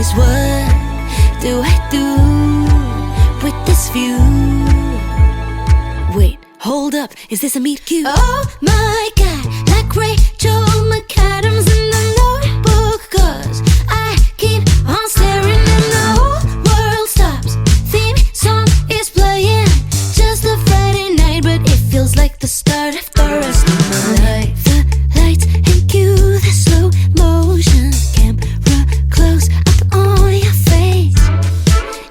Cause what do I do with this view? Wait, hold up, is this a meet cute? Oh my god, like Rachel McAdams in the Notebook. Cause I keep on staring and the whole world stops. Theme song is playing, just a Friday night, but it feels like the start of the rest of my life. The lights and cue, the slow motion, camera close up on your face.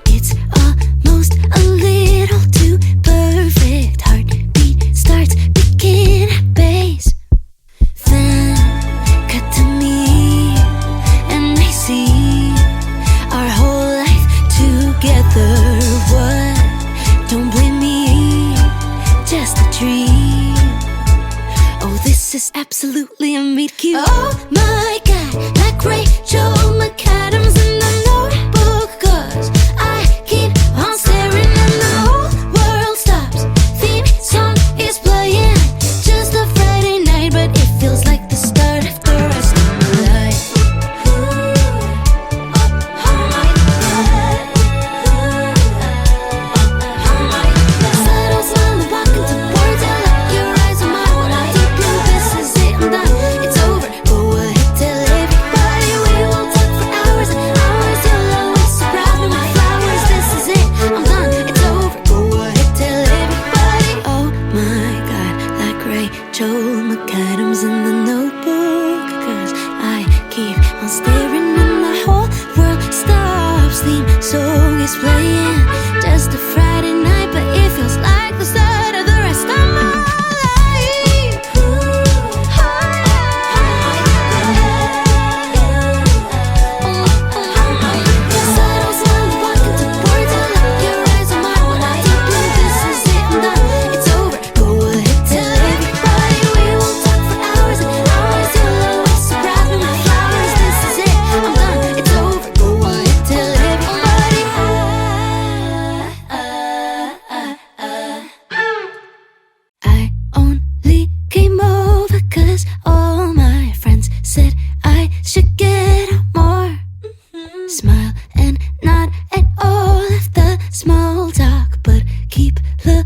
It's almost a little too perfect. Heartbeat starts picking at bass. Then cut to me, and I see our whole life together. What? Don't blame me, just a dream. Oh, this is absolutely a meet cute. Oh my god, like Rachel McAdams in the Notebook. Cause I keep on staring and the whole world stops. Theme song is playing, just a Friday night, but it feels like the start of the rest of my life. Oh my god. Oh my god. Subtle smile and walking towards you, lock your eyes on mine when I deep blue. This is it, I'm done, it's over. Go ahead, tell everybody. We will talk for hours and hours. You'll always surprise me with flowers. This is it, I'm done, it's over. Go ahead, tell everybody. Oh my god, like Rachel McAdams in the Notebook. Cause I keep on staring and the whole world stops. Theme song is playing, just a Friday night, but it feels like the start of the rest of my life. Subtle smile walking towards you, lock your eyes on mine when I deep blue. This is it, I'm done, it's over. Go ahead, tell everybody. We will talk for hours and hours. You'll always surprise me with flowers. This is it, I'm done, it's over. Go ahead, tell everybody. I only came over cause all my friends said I should get out more. Smile and nod at all of the small talk, but keep looking